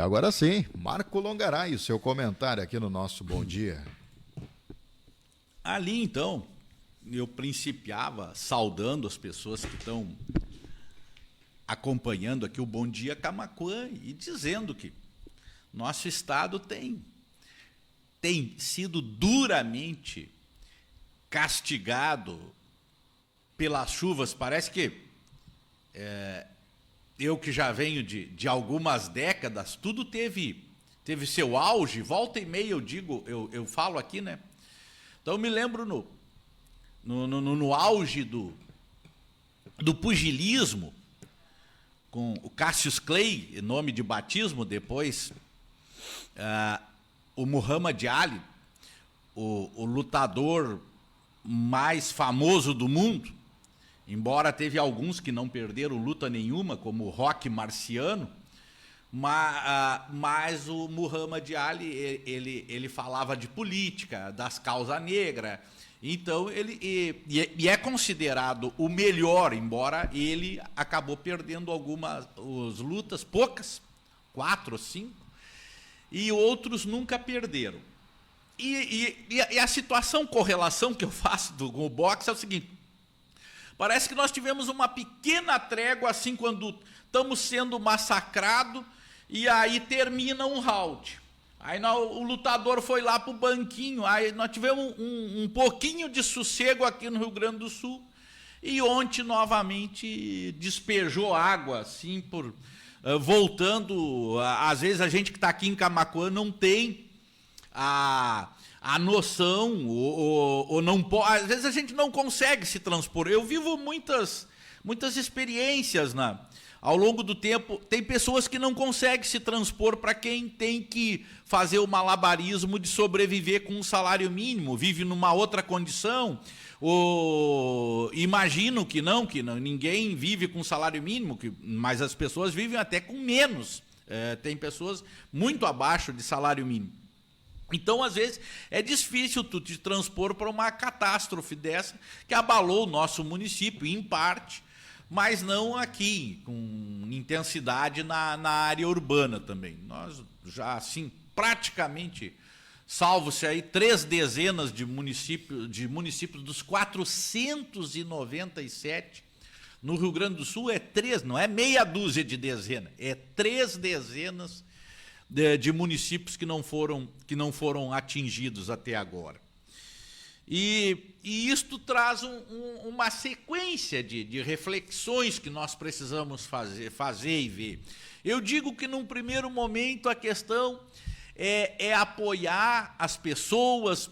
Agora sim, Marco Longaray, o seu comentário aqui no nosso Bom Dia. Ali, então, eu principiava saudando as pessoas que estão acompanhando aqui o Bom Dia Camaquã e dizendo que nosso estado tem sido duramente castigado pelas chuvas. Parece que eu que já venho de algumas décadas, tudo teve seu auge, volta e meia eu falo aqui, né? Então eu me lembro no auge do pugilismo, com o Cassius Clay, nome de batismo, depois o Muhammad Ali, o lutador mais famoso do mundo, embora teve alguns que não perderam luta nenhuma, como o Roque Marciano, mas o Muhammad Ali, ele falava de política, das causas negras, então ele é considerado o melhor, embora ele acabou perdendo algumas lutas, poucas, 4 ou 5, e outros nunca perderam. E a situação, correlação que eu faço com o boxe é o seguinte: parece que nós tivemos uma pequena trégua assim quando estamos sendo massacrados e aí termina um round. Aí o lutador foi lá para o banquinho, aí nós tivemos um pouquinho de sossego aqui no Rio Grande do Sul e ontem novamente despejou água, assim, voltando. Às vezes a gente que está aqui em Camaquã não tem a noção, ou não pode, às vezes a gente não consegue se transpor. Eu vivo muitas experiências ao longo do tempo. Tem pessoas que não conseguem se transpor para quem tem que fazer o malabarismo de sobreviver com um salário mínimo, vive numa outra condição, ou imagino que não, ninguém vive com salário mínimo, mas as pessoas vivem até com menos. Tem pessoas muito abaixo de salário mínimo. Então, às vezes, é difícil tu te transpor para uma catástrofe dessa que abalou o nosso município, em parte, mas não aqui, com intensidade na área urbana também. Nós já, assim, praticamente, salvo-se aí 3 dezenas de municípios dos 497, no Rio Grande do Sul é 3, não é meia dúzia de dezenas, é 3 dezenas de municípios que não foram atingidos até agora. E isto traz uma sequência de reflexões que nós precisamos fazer e ver. Eu digo que, num primeiro momento, a questão é apoiar as pessoas,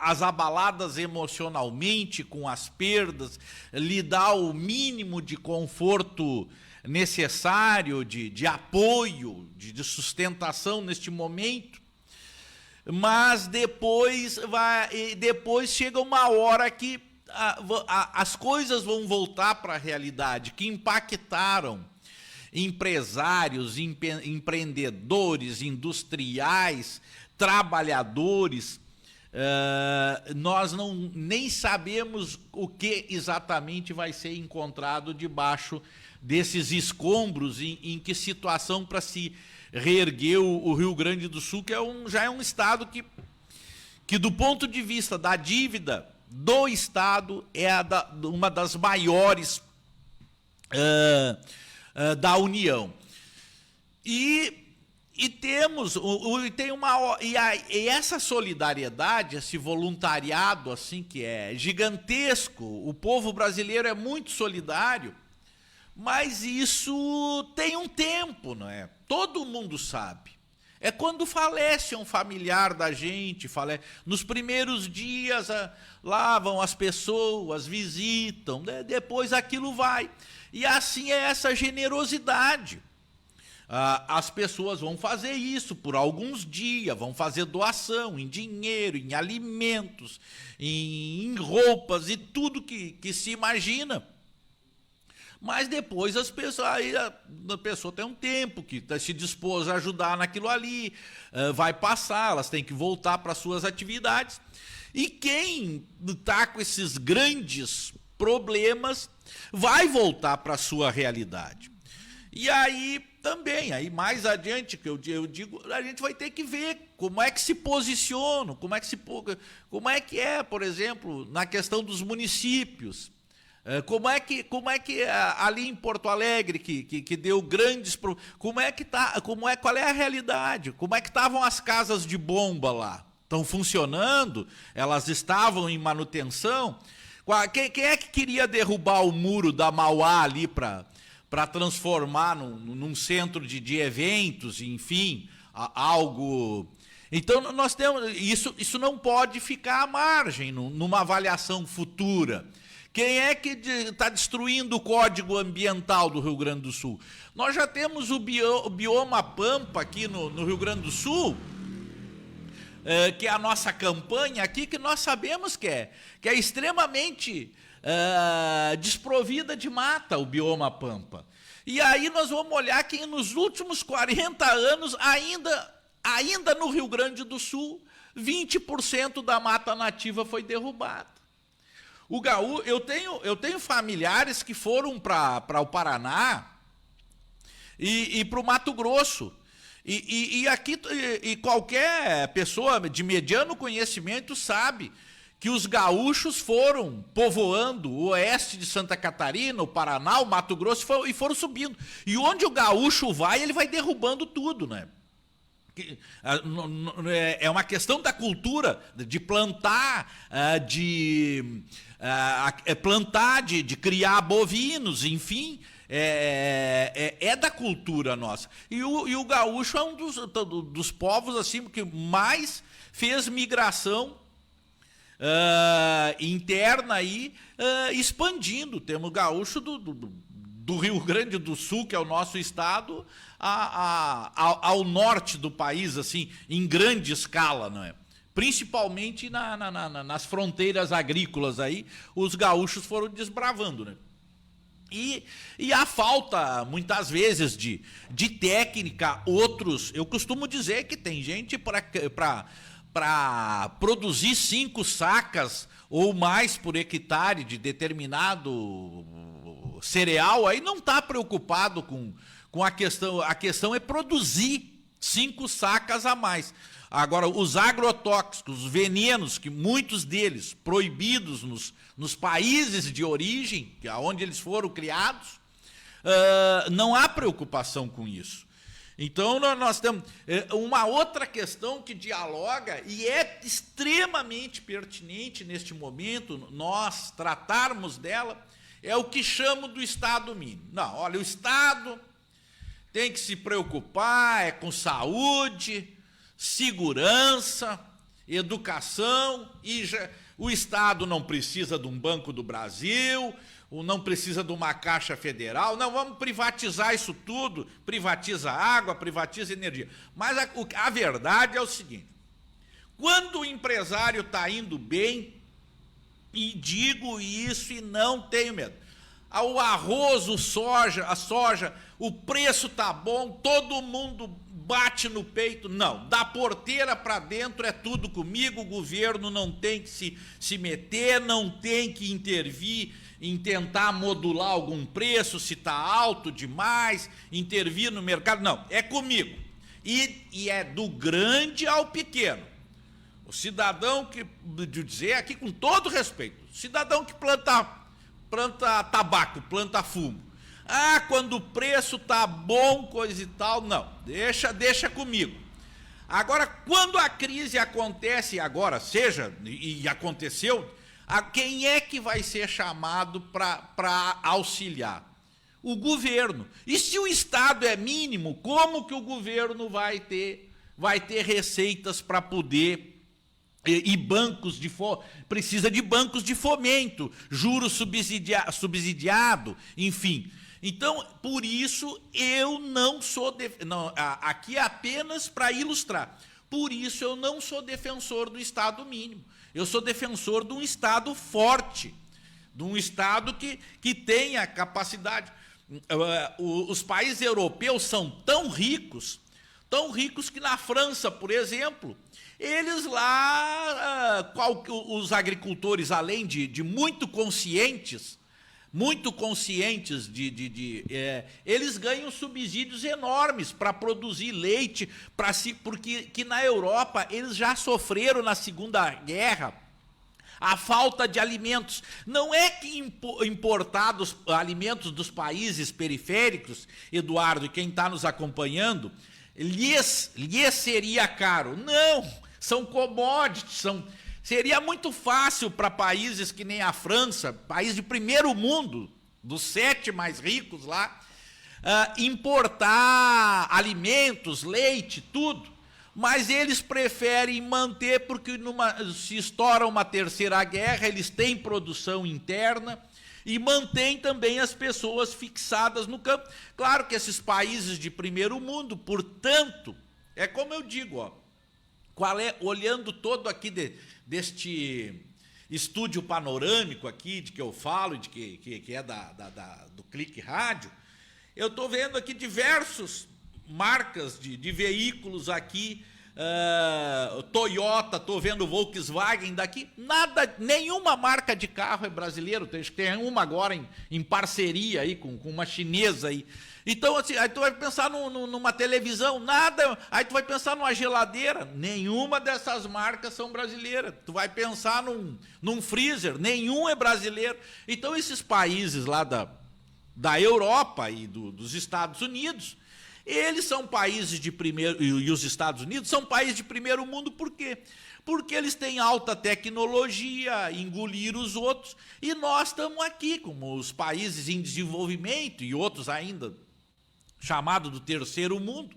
as abaladas emocionalmente com as perdas, lhe dar o mínimo de conforto necessário, de apoio, de sustentação neste momento, mas depois chega uma hora que as coisas vão voltar para a realidade, que impactaram empresários, empreendedores, industriais, trabalhadores. Nós nem sabemos o que exatamente vai ser encontrado debaixo desses escombros, em que situação para se reerguer o Rio Grande do Sul, que já é um estado que do ponto de vista da dívida do estado, é uma das maiores da União. E essa solidariedade, esse voluntariado assim, que é gigantesco. O povo brasileiro é muito solidário, mas isso tem um tempo, não é? Todo mundo sabe. É quando falece um familiar da gente, nos primeiros dias lá vão as pessoas, visitam, né? Depois aquilo vai. E assim é essa generosidade. As pessoas vão fazer isso por alguns dias, vão fazer doação em dinheiro, em alimentos, em roupas e tudo que se imagina. Mas depois a pessoa tem um tempo que se dispôs a ajudar naquilo ali, vai passar, elas têm que voltar para suas atividades. E quem está com esses grandes problemas vai voltar para a sua realidade. E aí também, aí mais adiante, que eu digo, a gente vai ter que ver como é que se posiciona, como é que é, por exemplo, na questão dos municípios. Como é que ali em Porto Alegre, que deu grandes... qual é a realidade? Como é que estavam as casas de bomba lá? Estão funcionando? Elas estavam em manutenção? Quem é que queria derrubar o muro da Mauá ali para transformar num centro de eventos, enfim, algo... Então, nós temos... Isso não pode ficar à margem numa avaliação futura. Quem é que está destruindo o Código Ambiental do Rio Grande do Sul? Nós já temos o bioma Pampa aqui no Rio Grande do Sul, que é a nossa campanha aqui, que nós sabemos que é extremamente desprovida de mata, o bioma Pampa. E aí nós vamos olhar que nos últimos 40 anos, ainda no Rio Grande do Sul, 20% da mata nativa foi derrubada. Eu tenho familiares que foram para o Paraná e para o Mato Grosso. E qualquer pessoa de mediano conhecimento sabe que os gaúchos foram povoando o oeste de Santa Catarina, o Paraná, o Mato Grosso e foram subindo. E onde o gaúcho vai, ele vai derrubando tudo, né? É uma questão da cultura, de plantar, de criar bovinos, enfim, é da cultura nossa. E o gaúcho é um dos povos assim, que mais fez migração interna aí, expandindo. Temos gaúcho do Rio Grande do Sul, que é o nosso estado, ao norte do país, assim, em grande escala, não é? Principalmente nas fronteiras agrícolas aí, os gaúchos foram desbravando, né? E a falta, muitas vezes, de técnica, eu costumo dizer que tem gente para produzir 5 sacas ou mais por hectare de determinado cereal, aí não está preocupado com a questão. A questão é produzir 5 sacas a mais. Agora, os agrotóxicos, os venenos, que muitos deles proibidos nos países de origem, onde eles foram criados, não há preocupação com isso. Então, nós temos uma outra questão que dialoga e é extremamente pertinente neste momento, nós tratarmos dela, é o que chamo do Estado mínimo. Não, olha, o Estado tem que se preocupar com saúde, segurança, educação, o Estado não precisa de um Banco do Brasil, não precisa de uma Caixa Federal, não, vamos privatizar isso tudo, privatiza água, privatiza energia. Mas a verdade é o seguinte, quando o empresário está indo bem, e digo isso e não tenho medo, o arroz, a soja, o preço está bom, todo mundo bate no peito, não, da porteira para dentro é tudo comigo, o governo não tem que se meter, não tem que intervir em tentar modular algum preço, se está alto demais, intervir no mercado, não, é comigo. E é do grande ao pequeno. O cidadão de dizer aqui com todo respeito, o cidadão que planta tabaco, planta fumo, quando o preço tá bom, coisa e tal, não, deixa comigo. Agora, quando a crise acontece agora, e aconteceu, quem é que vai ser chamado para auxiliar? O governo. E se o Estado é mínimo, como que o governo vai ter receitas para poder... E precisa de bancos de fomento, juros subsidiado, enfim. Então, por isso, eu não sou... aqui é apenas para ilustrar. Por isso, eu não sou defensor do Estado mínimo. Eu sou defensor de um Estado forte, de um Estado que tenha capacidade. Os países europeus são tão ricos que na França, por exemplo... Eles lá, os agricultores, além de muito conscientes, muito conscientes eles ganham subsídios enormes para produzir leite, porque na Europa eles já sofreram na Segunda Guerra a falta de alimentos. Não é que importados alimentos dos países periféricos, Eduardo, e quem está nos acompanhando, lhes seria caro. Não, são commodities, seria muito fácil para países que nem a França, país de primeiro mundo, dos 7 mais ricos lá, importar alimentos, leite, tudo. Mas eles preferem manter, porque se estoura uma terceira guerra, eles têm produção interna e mantêm também as pessoas fixadas no campo. Claro que esses países de primeiro mundo, portanto, é como eu digo, olhando todo aqui deste estúdio panorâmico aqui, de que eu falo, de que é do Clique Rádio, eu estou vendo aqui diversos marcas de veículos aqui, Toyota, estou vendo Volkswagen daqui, nenhuma marca de carro é brasileiro, tem uma agora em parceria aí com uma chinesa aí. Então, assim, aí tu vai pensar numa televisão, nada, aí tu vai pensar numa geladeira, nenhuma dessas marcas são brasileiras. Tu vai pensar num freezer, nenhum é brasileiro. Então, esses países lá da Europa e dos Estados Unidos, eles são países de primeiro, e os Estados Unidos são países de primeiro mundo, por quê? Porque eles têm alta tecnologia, engolir os outros, e nós estamos aqui, como os países em desenvolvimento, e outros ainda chamados do terceiro mundo,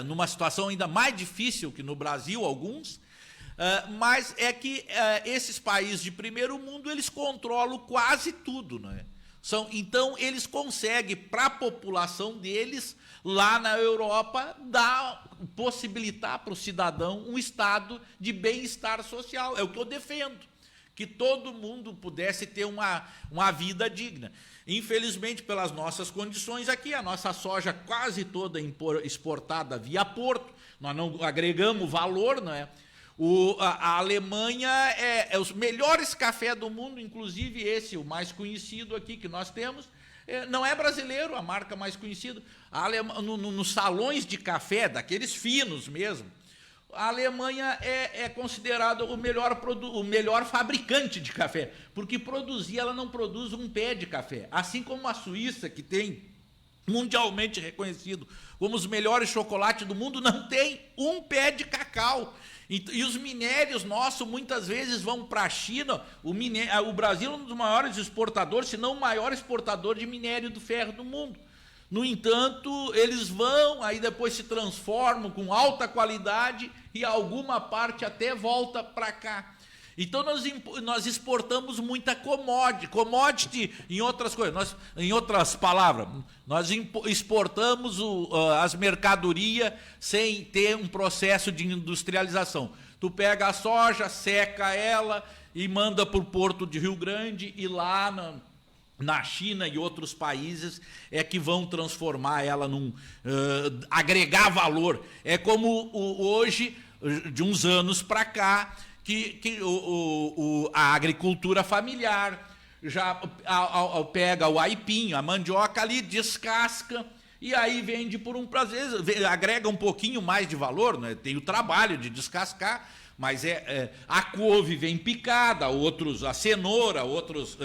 numa situação ainda mais difícil que no Brasil, alguns, mas é que esses países de primeiro mundo, eles controlam quase tudo, não é? Então, eles conseguem, para a população deles, lá na Europa, possibilitar para o cidadão um estado de bem-estar social. É o que eu defendo, que todo mundo pudesse ter uma vida digna. Infelizmente, pelas nossas condições aqui, a nossa soja quase toda exportada via porto, nós não agregamos valor, não é? A Alemanha é os melhores cafés do mundo, inclusive esse, o mais conhecido aqui que nós temos, não é brasileiro, a marca mais conhecida. Nos salões de café, daqueles finos mesmo, a Alemanha é considerada o melhor fabricante de café, porque ela não produz um pé de café, assim como a Suíça, que tem mundialmente reconhecido como os melhores chocolates do mundo, não tem um pé de cacau. E os minérios nossos muitas vezes vão para a China. O Brasil é um dos maiores exportadores, se não o maior exportador de minério do ferro do mundo. No entanto, eles vão, aí depois se transformam com alta qualidade e alguma parte até volta para cá. Então nós exportamos muita commodity em outras coisas. Em outras palavras, nós exportamos as mercadorias sem ter um processo de industrialização. Tu pega a soja, seca ela e manda para o porto de Rio Grande, e lá na China e outros países é que vão transformar ela agregar valor. É como hoje, de uns anos para cá, que a agricultura familiar já pega o aipim, a mandioca ali, descasca e aí vende por às vezes agrega um pouquinho mais de valor, né? Tem o trabalho de descascar, mas a couve vem picada, a cenoura, outros,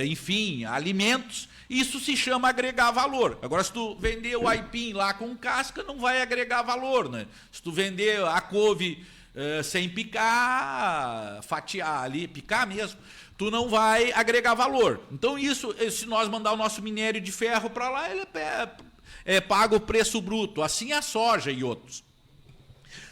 enfim, alimentos. Isso se chama agregar valor. Agora, se tu vender o aipim lá com casca, não vai agregar valor, né? Se tu vender a couve sem picar, fatiar ali, picar mesmo, tu não vai agregar valor. Então, se nós mandar o nosso minério de ferro para lá, ele paga o preço bruto. Assim a soja e outros.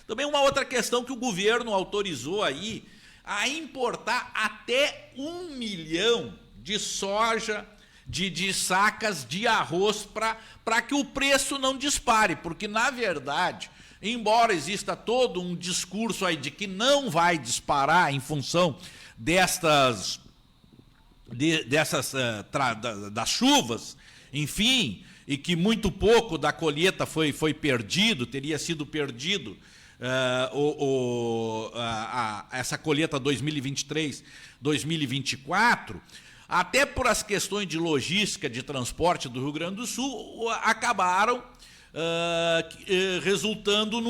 Também uma outra questão que o governo autorizou aí, a importar até 1 milhão de soja, de sacas de arroz, para que o preço não dispare, porque, na verdade, embora exista todo um discurso aí de que não vai disparar em função das das chuvas, enfim, e que muito pouco da colheita foi perdido, teria sido perdido essa colheita 2023, 2024, até por as questões de logística, de transporte do Rio Grande do Sul, acabaram resultando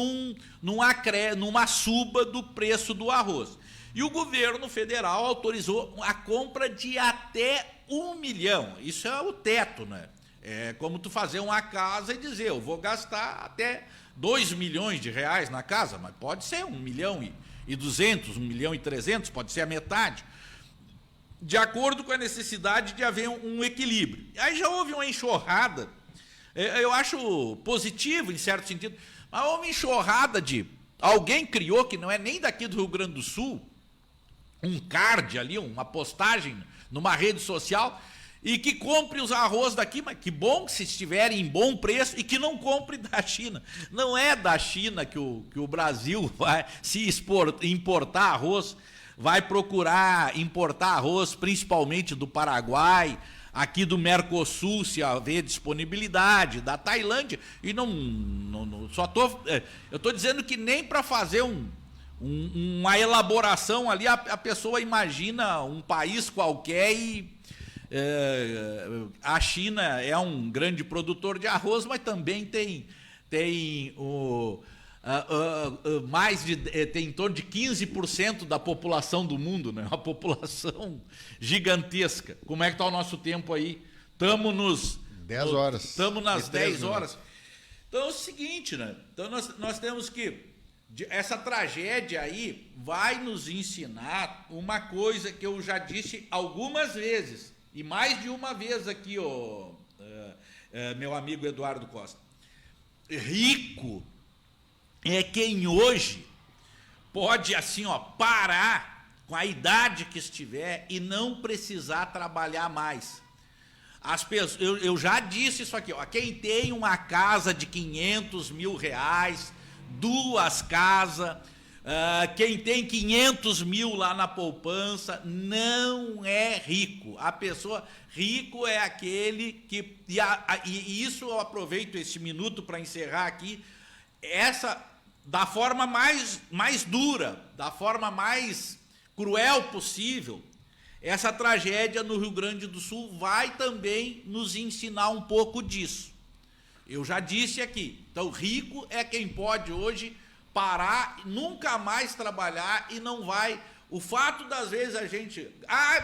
numa suba do preço do arroz. E o governo federal autorizou a compra de até 1 milhão. Isso é o teto, né? É como tu fazer uma casa e dizer, eu vou gastar até 2 milhões de reais na casa, mas pode ser 1 milhão e 200, 1 milhão e 300, pode ser a metade, de acordo com a necessidade de haver um equilíbrio. Aí já houve uma enxurrada, eu acho positivo em certo sentido, mas uma enxurrada de... Alguém criou, que não é nem daqui do Rio Grande do Sul, um card ali, uma postagem numa rede social, e que compre os arroz daqui, mas que bom que se estiverem em bom preço, e que não compre da China. Não é da China que o Brasil vai se importar arroz, vai procurar importar arroz, principalmente do Paraguai, aqui do Mercosul, se haver disponibilidade, da Tailândia, e eu estou dizendo que nem para fazer uma elaboração ali, a pessoa imagina um país qualquer e a China é um grande produtor de arroz, mas também tem tem em torno de 15% da população do mundo, né? Uma população gigantesca. Como é que está o nosso tempo aí? Estamos 10 horas. Estamos nas 10 horas. Então é o seguinte, né? Então nós temos que... Essa tragédia aí vai nos ensinar uma coisa que eu já disse algumas vezes, e mais de uma vez aqui, meu amigo Eduardo Costa. Rico é quem hoje pode, assim, parar com a idade que estiver e não precisar trabalhar mais. As pessoas, eu já disse isso aqui, quem tem uma casa de 500 mil reais, 2 casas, quem tem 500 mil lá na poupança, não é rico. A pessoa, rico é aquele que, e isso eu aproveito esse minuto para encerrar aqui, da forma mais dura, da forma mais cruel possível, essa tragédia no Rio Grande do Sul vai também nos ensinar um pouco disso. Eu já disse aqui, então rico é quem pode hoje parar, nunca mais trabalhar e não vai... O fato das vezes a gente...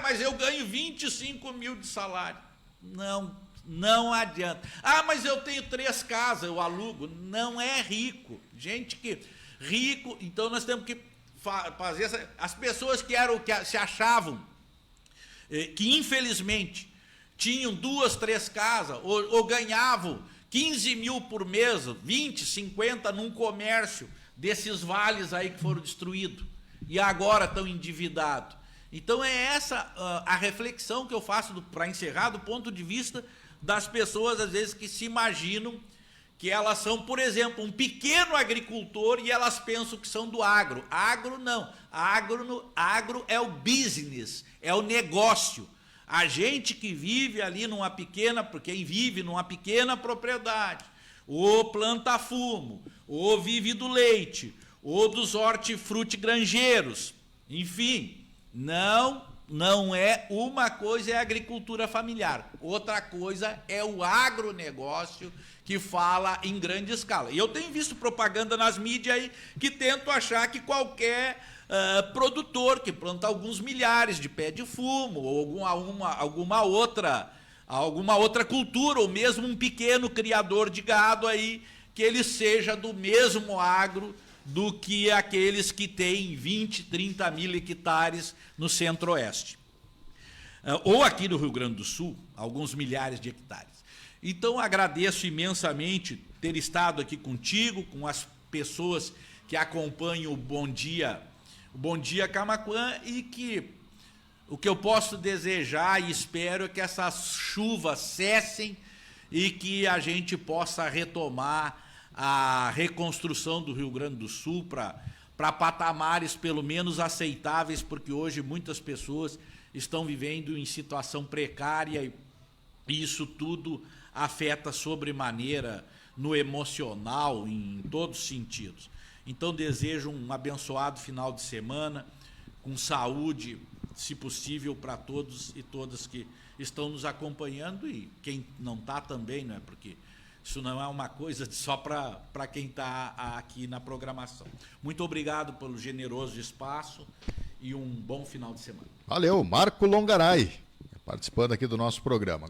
mas eu ganho 25 mil de salário. Não adianta. mas eu tenho 3 casas, eu alugo. Não é rico. Gente que... Rico, então nós temos que fazer... As pessoas que se achavam que infelizmente tinham 2, 3 casas ou ganhavam 15 mil por mês, 20, 50 num comércio desses vales aí que foram destruídos e agora estão endividados. Então é essa a reflexão que eu faço para encerrar do ponto de vista das pessoas, às vezes, que se imaginam que elas são, por exemplo, um pequeno agricultor e elas pensam que são do agro. Agro não. Agro é o business, é o negócio. A gente que vive ali quem vive numa pequena propriedade, ou planta fumo, ou vive do leite, ou dos hortifrutigranjeiros, enfim, não é uma coisa é a agricultura familiar, outra coisa é o agronegócio que fala em grande escala. E eu tenho visto propaganda nas mídias aí que tento achar que qualquer produtor que planta alguns milhares de pé de fumo, ou alguma outra cultura, ou mesmo um pequeno criador de gado aí, que ele seja do mesmo agro do que aqueles que têm 20, 30 mil hectares no centro-oeste. Ou aqui no Rio Grande do Sul, alguns milhares de hectares. Então, agradeço imensamente ter estado aqui contigo, com as pessoas que acompanham o Bom Dia Camaquã, e que o que eu posso desejar e espero é que essas chuvas cessem e que a gente possa retomar a reconstrução do Rio Grande do Sul para patamares pelo menos aceitáveis, porque hoje muitas pessoas estão vivendo em situação precária e isso tudo afeta sobremaneira no emocional, em todos os sentidos. Então desejo um abençoado final de semana, com saúde, se possível, para todos e todas que estão nos acompanhando e quem não está também, não é? Porque isso não é uma coisa só para quem está aqui na programação. Muito obrigado pelo generoso espaço e um bom final de semana. Valeu, Marco Longaray, participando aqui do nosso programa.